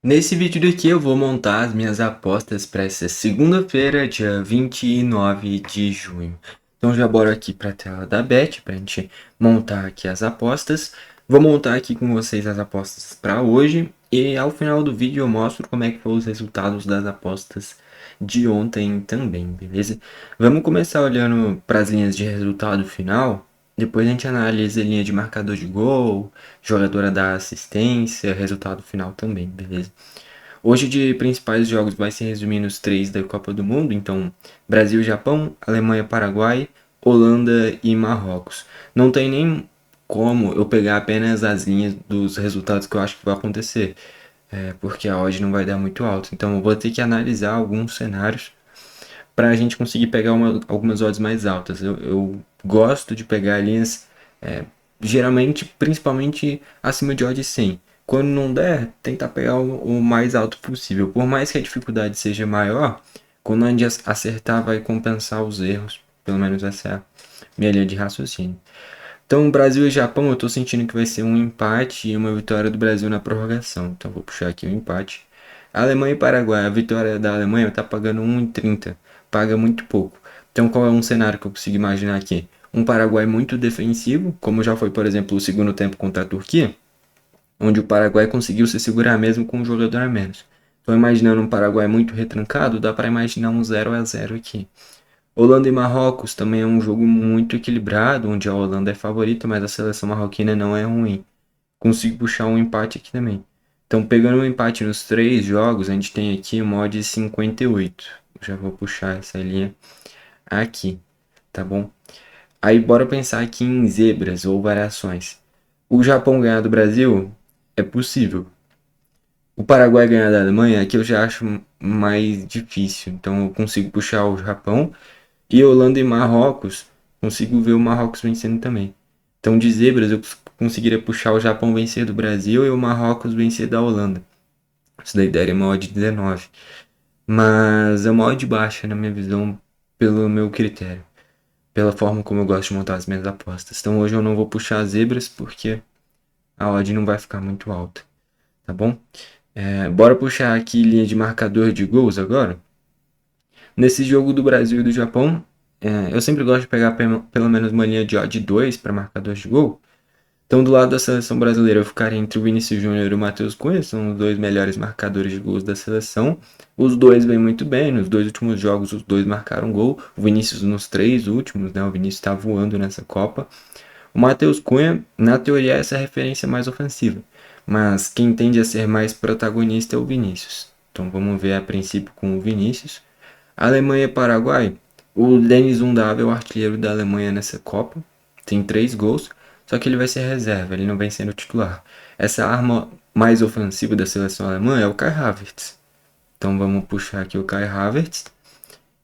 Nesse vídeo daqui eu vou montar as minhas apostas para essa segunda-feira, dia 29 de junho. Então já bora aqui para a tela da Bet para a gente montar aqui as apostas. Vou montar aqui com vocês as apostas para hoje e ao final do vídeo eu mostro como é que foram os resultados das apostas de ontem também, beleza? Vamos começar olhando para as linhas de resultado final. Depois a gente analisa a linha de marcador de gol, jogadora da assistência, resultado final também, beleza? Hoje de principais jogos vai se resumir nos três da Copa do Mundo, então Brasil, Japão, Alemanha, Paraguai, Holanda e Marrocos. Não tem nem como eu pegar apenas as linhas dos resultados que eu acho que vai acontecer, porque a odd não vai dar muito alto. Então eu vou ter que analisar alguns cenários para a gente conseguir pegar algumas odds mais altas. Eu gosto de pegar linhas, geralmente, principalmente acima de odd 100. Quando não der, tentar pegar o mais alto possível. Por mais que a dificuldade seja maior, quando a gente acertar, vai compensar os erros. Pelo menos essa é a minha linha de raciocínio. Então, Brasil e Japão, eu estou sentindo que vai ser um empate e uma vitória do Brasil na prorrogação. Então, vou puxar aqui o empate. Alemanha e Paraguai, a vitória da Alemanha está pagando 1,30. Paga muito pouco. Então, qual é um cenário que eu consigo imaginar aqui? Um Paraguai muito defensivo, como já foi, por exemplo, o segundo tempo contra a Turquia, onde o Paraguai conseguiu se segurar mesmo com um jogador a menos. Então, imaginando um Paraguai muito retrancado, dá para imaginar um 0-0 aqui. Holanda e Marrocos também é um jogo muito equilibrado, onde a Holanda é favorita, mas a seleção marroquina não é ruim. Consigo puxar um empate aqui também. Então, pegando um empate nos três jogos, a gente tem aqui uma odd de 58. Já vou puxar essa linha aqui, tá bom? Aí, bora pensar aqui em zebras ou variações. O Japão ganhar do Brasil é possível. O Paraguai ganhar da Alemanha, aqui eu já acho mais difícil. Então, eu consigo puxar o Japão. E Holanda e Marrocos, consigo ver o Marrocos vencendo também. Então, de zebras, eu conseguiria puxar o Japão vencer do Brasil e o Marrocos vencer da Holanda. Isso daí daria uma odd de 19. Mas é uma odd baixa, na minha visão, pelo meu critério. Pela forma como eu gosto de montar as minhas apostas. Então, hoje eu não vou puxar as zebras porque a odd não vai ficar muito alta. Tá bom? Bora puxar aqui linha de marcador de gols agora. Nesse jogo do Brasil e do Japão, eu sempre gosto de pegar pelo menos uma linha de odd 2 para marcadores de gol. Então, do lado da seleção brasileira, eu ficaria entre o Vinícius Júnior e o Matheus Cunha, são os dois melhores marcadores de gols da seleção. Os dois vêm muito bem, nos dois últimos jogos os dois marcaram gol. O Vinícius nos três últimos, né? O Vinícius está voando nessa Copa. O Matheus Cunha, na teoria, é essa referência mais ofensiva, mas quem tende a ser mais protagonista é o Vinícius. Então vamos ver a princípio com o Vinícius. Alemanha e Paraguai. O Denis Undav é o artilheiro da Alemanha nessa Copa. Tem 3 gols, só que ele vai ser reserva, ele não vem sendo titular. Essa arma mais ofensiva da seleção alemã é o Kai Havertz. Então vamos puxar aqui o Kai Havertz.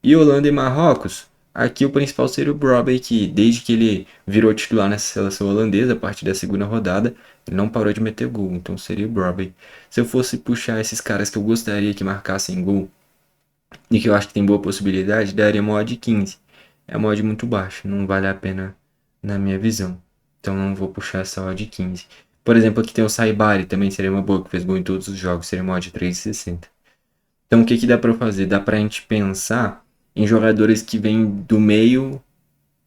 E Holanda e Marrocos. Aqui o principal seria o Brobbey, que desde que ele virou titular nessa seleção holandesa, a partir da segunda rodada, ele não parou de meter gol. Então seria o Brobbey. Se eu fosse puxar esses caras que eu gostaria que marcassem gol e que eu acho que tem boa possibilidade, daria uma odd 15. É uma odd muito baixa, não vale a pena na minha visão. Então não vou puxar essa odd 15. Por exemplo, aqui tem o Saibari, também seria uma boa, que fez gol em todos os jogos, seria uma odd 3,60. Então o que dá para fazer? Dá para a gente pensar em jogadores que vêm do meio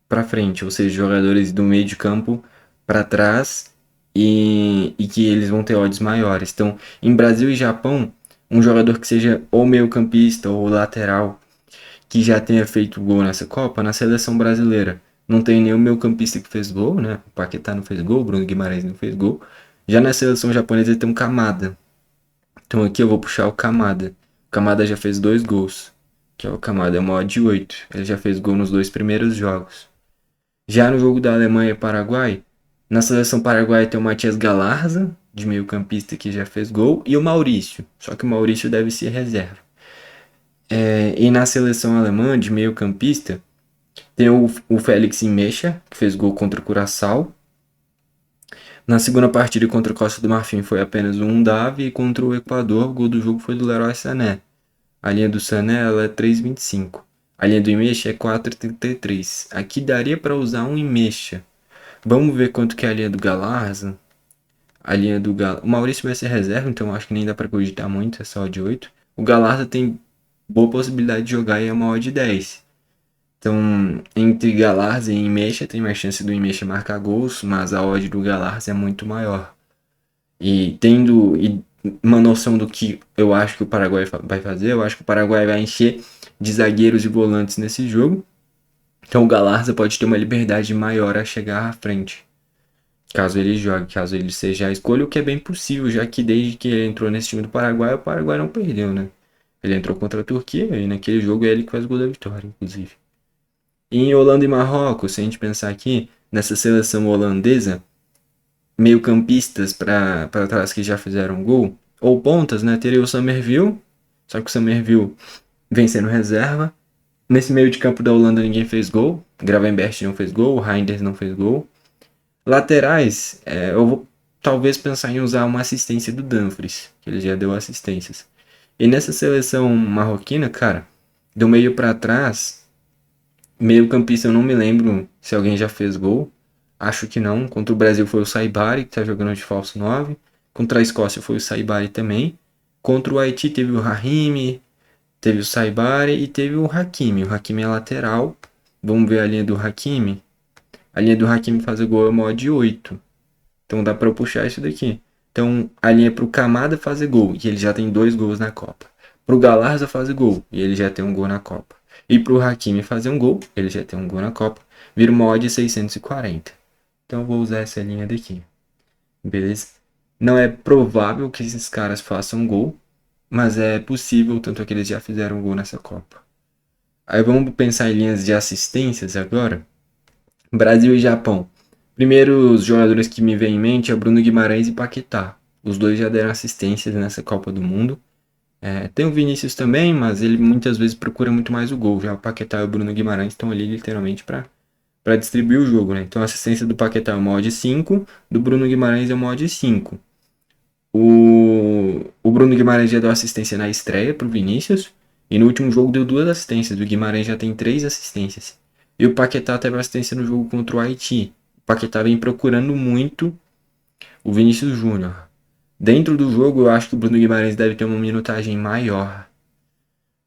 para frente, ou seja, jogadores do meio de campo para trás e que eles vão ter odds maiores. Então, em Brasil e Japão, um jogador que seja ou meio campista ou lateral que já tenha feito gol nessa Copa, na seleção brasileira. Não tem nenhum meio campista que fez gol, né? O Paquetá não fez gol, o Bruno Guimarães não fez gol. Já na seleção japonesa ele tem um Kamada. Então aqui eu vou puxar o Kamada. O Kamada já fez 2 gols, que é o Kamada, é uma odd 8. Ele já fez gol nos 2 primeiros jogos. Já no jogo da Alemanha e Paraguai, na seleção paraguaia tem o Matias Galarza, de meio campista, que já fez gol, e o Maurício. Só que o Maurício deve ser reserva. E na seleção alemã, de meio campista, tem o Félix Mecha, que fez gol contra o Curaçao. Na segunda partida contra o Costa do Marfim foi apenas um Davi, e contra o Equador o gol do jogo foi do Leroy Sané. A linha do Sané ela é 3,25. A linha do Imecha é 4,33. Aqui daria para usar um Imecha. Vamos ver quanto que é a linha do Galarza. A linha do Galarza. O Maurício vai ser reserva, então acho que nem dá pra cogitar muito, é só de 8. O Galarza tem boa possibilidade de jogar e é uma odd de 10. Então, entre Galarza e Imecha, tem mais chance do Imecha marcar gols, mas a odd do Galarza é muito maior. E tendo uma noção do que eu acho que o Paraguai vai fazer, eu acho que o Paraguai vai encher de zagueiros e volantes nesse jogo. Então o Galarza pode ter uma liberdade maior a chegar à frente. Caso ele jogue, caso ele seja a escolha, o que é bem possível, já que desde que ele entrou nesse time do Paraguai, o Paraguai não perdeu, né? Ele entrou contra a Turquia e naquele jogo é ele que faz o gol da vitória, inclusive. E em Holanda e Marrocos, se a gente pensar aqui, nessa seleção holandesa, meio-campistas para trás que já fizeram gol, ou pontas, né? Teria o Summerville, só que o Summerville vem sendo reserva. Nesse meio de campo da Holanda ninguém fez gol. Gravenberch não fez gol, Reinders não fez gol. Laterais, eu vou talvez pensar em usar uma assistência do Dumfries, que ele já deu assistências. E nessa seleção marroquina, cara, do meio para trás, meio campista eu não me lembro se alguém já fez gol. Acho que não. Contra o Brasil foi o Saibari, que tá jogando de falso 9. Contra a Escócia foi o Saibari também. Contra o Haiti teve o Rahimi, teve o Saibari e teve o Hakimi. O Hakimi é lateral. Vamos ver a linha do Hakimi. A linha do Hakimi fazer gol é uma odd de 8. Então dá para eu puxar isso daqui. Então a linha é pro Kamada fazer gol, e ele já tem 2 gols na Copa. Pro Galarza fazer gol, e ele já tem um gol na Copa. E pro Hakimi fazer um gol, ele já tem um gol na Copa. Vira uma odd de 640. Então eu vou usar essa linha daqui. Beleza? Não é provável que esses caras façam gol, mas é possível, tanto é que eles já fizeram gol nessa Copa. Aí vamos pensar em linhas de assistências agora. Brasil e Japão. Primeiro, os jogadores que me vêm em mente é Bruno Guimarães e Paquetá. Os dois já deram assistências nessa Copa do Mundo. Tem o Vinícius também, mas ele muitas vezes procura muito mais o gol. Já o Paquetá e o Bruno Guimarães estão ali literalmente para distribuir o jogo, né? Então a assistência do Paquetá é uma odd 5, do Bruno Guimarães é uma odd 5. O Bruno Guimarães já deu assistência na estreia para o Vinícius, e no último jogo deu 2 assistências. O Guimarães já tem 3 assistências. E o Paquetá teve assistência no jogo contra o Haiti. O Paquetá vem procurando muito o Vinícius Júnior. Dentro do jogo, eu acho que o Bruno Guimarães deve ter uma minutagem maior.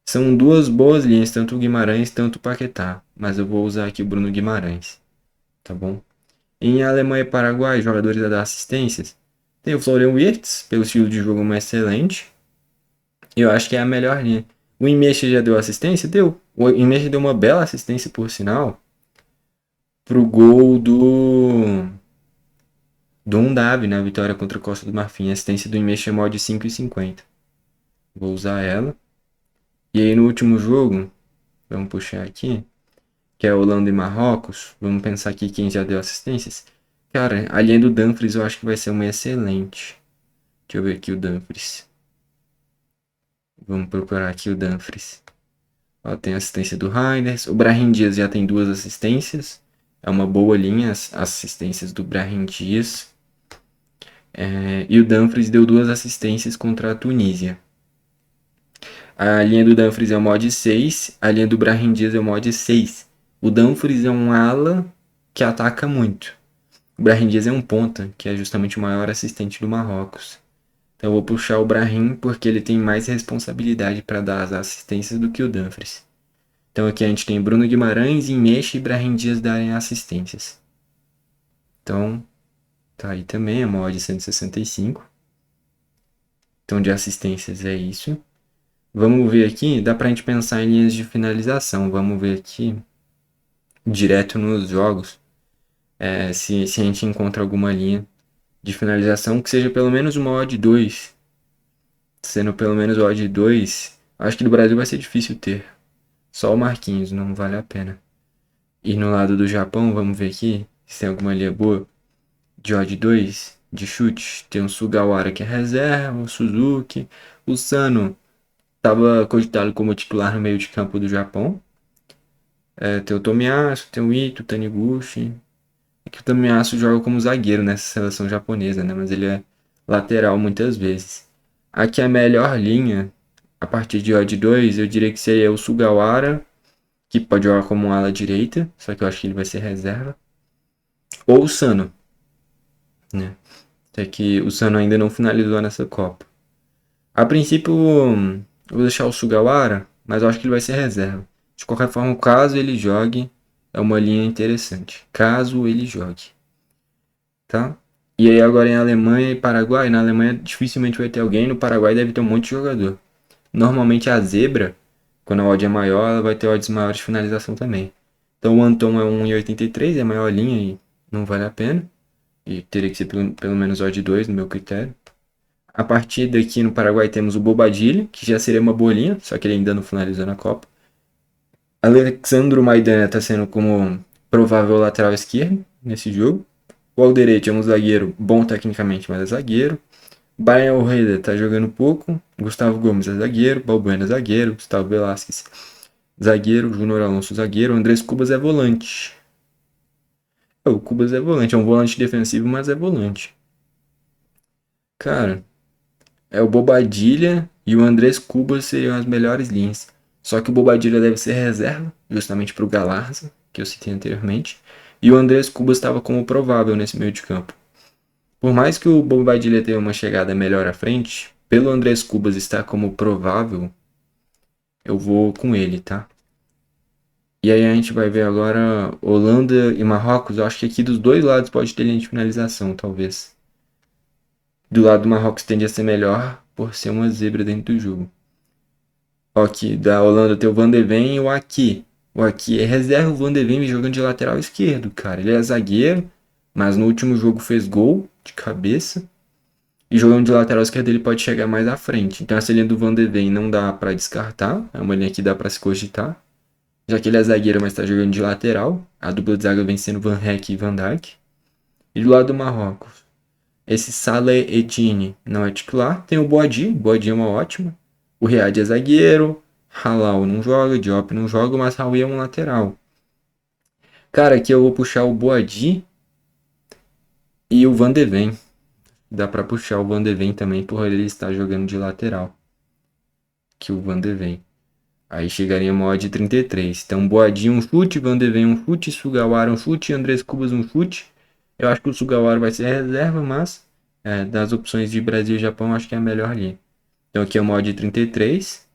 São duas boas linhas, tanto o Guimarães, tanto o Paquetá. Mas eu vou usar aqui o Bruno Guimarães, tá bom? Em Alemanha e Paraguai, jogadores a dar assistências. Tem o Florian Wirtz, pelo estilo de jogo mais excelente. Eu acho que é a melhor linha. O Imecha já deu assistência? Deu. O Imecha deu uma bela assistência, por sinal, pro gol do Undav, na vitória contra a Costa do Marfim. A assistência do Imecha é mod 5,50. Vou usar ela. E aí no último jogo, vamos puxar aqui, que é Holanda e Marrocos. Vamos pensar aqui quem já deu assistências. Cara, a linha do Dumfries eu acho que vai ser uma excelente. Deixa eu ver aqui o Dumfries. Vamos procurar aqui o Dumfries. Ó, tem assistência do Reinders. O Brahim Dias já tem 2 assistências. É uma boa linha as assistências do Brahim Dias. E o Dumfries deu 2 assistências contra a Tunísia. A linha do Dumfries é o mod 6. A linha do Brahim Dias é o mod 6. O Dumfries é um ala que ataca muito. O Brahim Dias é um ponta, que é justamente o maior assistente do Marrocos. Então eu vou puxar o Brahim porque ele tem mais responsabilidade para dar as assistências do que o Dumfries. Então aqui a gente tem Bruno Guimarães, Imecha e Brahim Dias darem assistências. Então tá aí também, é uma odd de 165. Então de assistências é isso. Vamos ver aqui, dá pra gente pensar em linhas de finalização. Vamos ver aqui, direto nos jogos, se a gente encontra alguma linha de finalização que seja pelo menos uma odd 2. Sendo pelo menos odd 2, acho que do Brasil vai ser difícil ter. Só o Marquinhos, não vale a pena. E no lado do Japão, vamos ver aqui se tem alguma linha boa de odd 2, de chute. Tem o Sugawara que é reserva, o Suzuki, o Sano estava cogitado como titular no meio de campo do Japão. Tem o Tomiyasu, tem o Ito, o Taniguchi. É que o Tomiyasu joga como zagueiro nessa seleção japonesa, né? Mas ele é lateral muitas vezes. Aqui a melhor linha, a partir de odd 2, eu diria que seria o Sugawara, que pode jogar como um ala direita, só que eu acho que ele vai ser reserva. Ou o Sano, né? Até que o Sano ainda não finalizou nessa Copa. A princípio, eu vou deixar o Sugawara, mas eu acho que ele vai ser reserva. De qualquer forma, caso ele jogue, é uma linha interessante. Caso ele jogue, tá? E aí agora em Alemanha e Paraguai, na Alemanha dificilmente vai ter alguém, no Paraguai deve ter um monte de jogador. Normalmente a zebra, quando a odd é maior, ela vai ter odds maiores de finalização também. Então o Anton é 1,83, é a maior linha e não vale a pena. E teria que ser pelo menos odd 2 no meu critério. A partir daqui no Paraguai temos o Bobadilha, que já seria uma boa linha, só que ele ainda não finalizou na Copa. Alexandro Maidana está sendo como provável lateral esquerdo nesse jogo. O Alderete é um zagueiro bom tecnicamente, mas é zagueiro. Brian Ojeda tá jogando pouco. Gustavo Gomes é zagueiro. Balbuena é zagueiro. Gustavo Velasquez zagueiro. Júnior Alonso zagueiro. Andrés Cubas é volante. O Cubas é volante. É um volante defensivo, mas é volante. Cara, é o Bobadilha e o Andrés Cubas seriam as melhores linhas. Só que o Bobadilha deve ser reserva, justamente para o Galarza, que eu citei anteriormente. E o Andrés Cubas estava como provável nesse meio de campo. Por mais que o Bobadilha tenha uma chegada melhor à frente, pelo Andrés Cubas estar como provável, eu vou com ele, tá? E aí a gente vai ver agora Holanda e Marrocos. Eu acho que aqui dos dois lados pode ter linha de finalização, talvez. Do lado do Marrocos tende a ser melhor por ser uma zebra dentro do jogo. Ó, aqui da Holanda tem o Van de Ven e o Aki. O Aki é reserva, o Van de Ven jogando de lateral esquerdo, cara. Ele é zagueiro, mas no último jogo fez gol de cabeça. E jogando de lateral esquerdo ele pode chegar mais à frente. Então essa linha do Van de Ven não dá para descartar. É uma linha que dá para se cogitar. Já que ele é zagueiro, mas está jogando de lateral. A dupla de zaga vem sendo Van Heck e Van Dijk. E do lado do Marrocos, esse Saleh Edine não é titular. Tem o Boadi. O Boadi é uma ótima. O Riad é zagueiro. Halal não joga. Diop não joga. Mas Raul é um lateral. Cara, aqui eu vou puxar o Boadi e o Van de Ven. Dá para puxar o Van de Ven também por ele estar jogando de lateral. Que o Van de Ven. Aí chegaria uma odd de 33. Então, Boadinha um chute, Van de Ven um chute, Sugawara um chute, Andrés Cubas um chute. Eu acho que o Sugawara vai ser reserva, mas das opções de Brasil e Japão, acho que é a melhor ali. Então, aqui é uma odd de 33.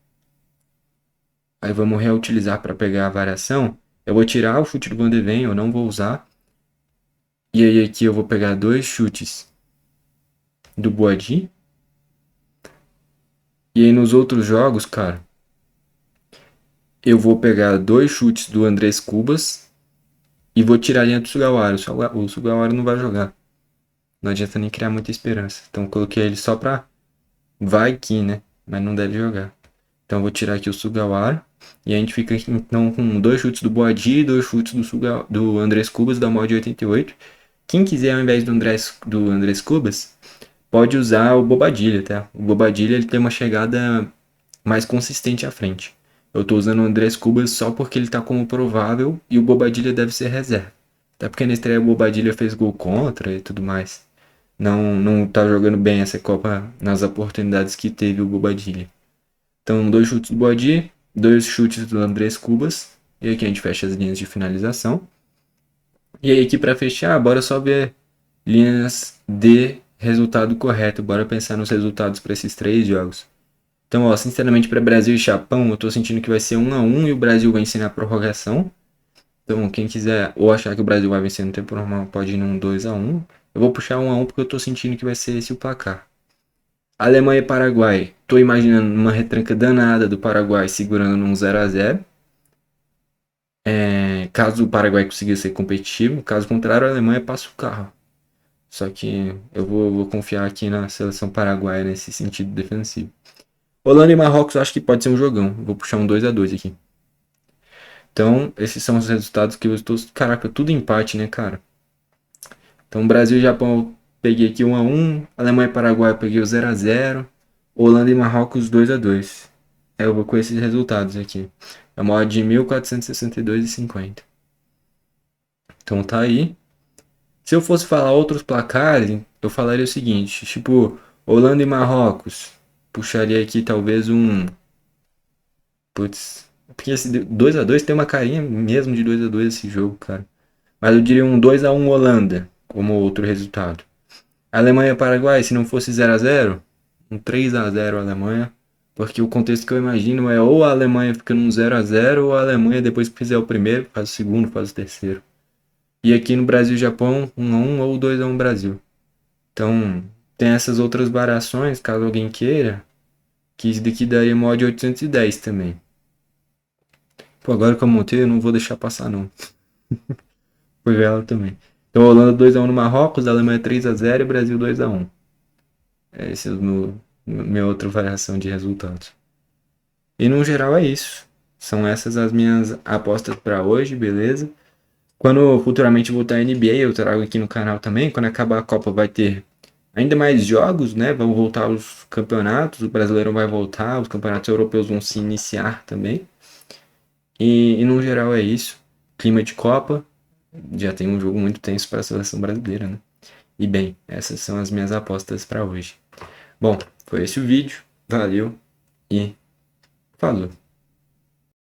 Aí vamos reutilizar para pegar a variação. Eu vou tirar o chute do Van de Ven, eu não vou usar. E aí aqui eu vou pegar dois chutes do Boadi. E aí nos outros jogos, cara, eu vou pegar dois chutes do Andrés Cubas e vou tirar a linha do Sugawara. O Sugawara não vai jogar. Não adianta nem criar muita esperança. Então coloquei ele só pra vai que, né? Mas não deve jogar. Então eu vou tirar aqui o Sugawara. E a gente fica então com dois chutes do Boadi e dois chutes do Andrés Cubas da mod 88. Quem quiser ao invés do Andrés Cubas, pode usar o Bobadilha, tá? O Bobadilha ele tem uma chegada mais consistente à frente. Eu tô usando o Andrés Cubas só porque ele tá como provável e o Bobadilha deve ser reserva. Até porque na estreia o Bobadilha fez gol contra e tudo mais. Não tá jogando bem essa Copa nas oportunidades que teve o Bobadilha. Então, dois chutes do Bobadilha, dois chutes do Andrés Cubas. E aqui a gente fecha as linhas de finalização. E aí aqui para fechar, bora só ver linhas de resultado correto. Bora pensar nos resultados para esses três jogos. Então, ó, sinceramente, para Brasil e Japão, eu tô sentindo que vai ser 1-1 e o Brasil vai vencer na prorrogação. Então, quem quiser ou achar que o Brasil vai vencer no tempo normal, pode ir num 2-1. Eu vou puxar 1-1 porque eu tô sentindo que vai ser esse o placar. Alemanha e Paraguai. Tô imaginando uma retranca danada do Paraguai segurando num 0-0. Caso o Paraguai consiga ser competitivo, caso contrário, a Alemanha passa o carro. Só que eu vou confiar aqui na seleção paraguaia nesse sentido defensivo. Holanda e Marrocos acho que pode ser um jogão. Vou puxar um 2-2 aqui. Então, esses são os resultados que eu estou. Caraca, tudo empate, né, cara? Então, Brasil e Japão eu peguei aqui 1-1. Alemanha e Paraguai eu peguei o 0-0. Holanda e Marrocos 2-2. Eu vou com esses resultados aqui. É uma odd de 1462,50. Então tá aí. Se eu fosse falar outros placares, eu falaria o seguinte: tipo, Holanda e Marrocos. Puxaria aqui talvez um. Putz. Porque esse 2-2 tem uma carinha mesmo de 2-2 esse jogo, cara. Mas eu diria um 2-1 Holanda como outro resultado. Alemanha e Paraguai, se não fosse 0-0, um 3-0 a Alemanha. Porque o contexto que eu imagino é ou a Alemanha fica num 0-0 ou a Alemanha depois que fizer o primeiro, faz o segundo, faz o terceiro. E aqui no Brasil e Japão, 1-1 ou 2-1 Brasil. Então, tem essas outras variações, caso alguém queira, que isso daqui daria mod 810 também. Pô, agora que eu montei, eu não vou deixar passar não. Foi ela também. Então, Holanda 2-1 no Marrocos, Alemanha 3-0 e Brasil 2-1. Essa é minha outra variação de resultados. E no geral é isso. São essas as minhas apostas para hoje, beleza? Quando futuramente voltar a NBA, eu trago aqui no canal também. Quando acabar a Copa vai ter ainda mais jogos, né? Vão voltar os campeonatos, o Brasileirão vai voltar, os campeonatos europeus vão se iniciar também. E no geral é isso. Clima de Copa, já tem um jogo muito tenso para a seleção brasileira, né? E bem, essas são as minhas apostas para hoje. Bom, foi esse o vídeo. Valeu e falou.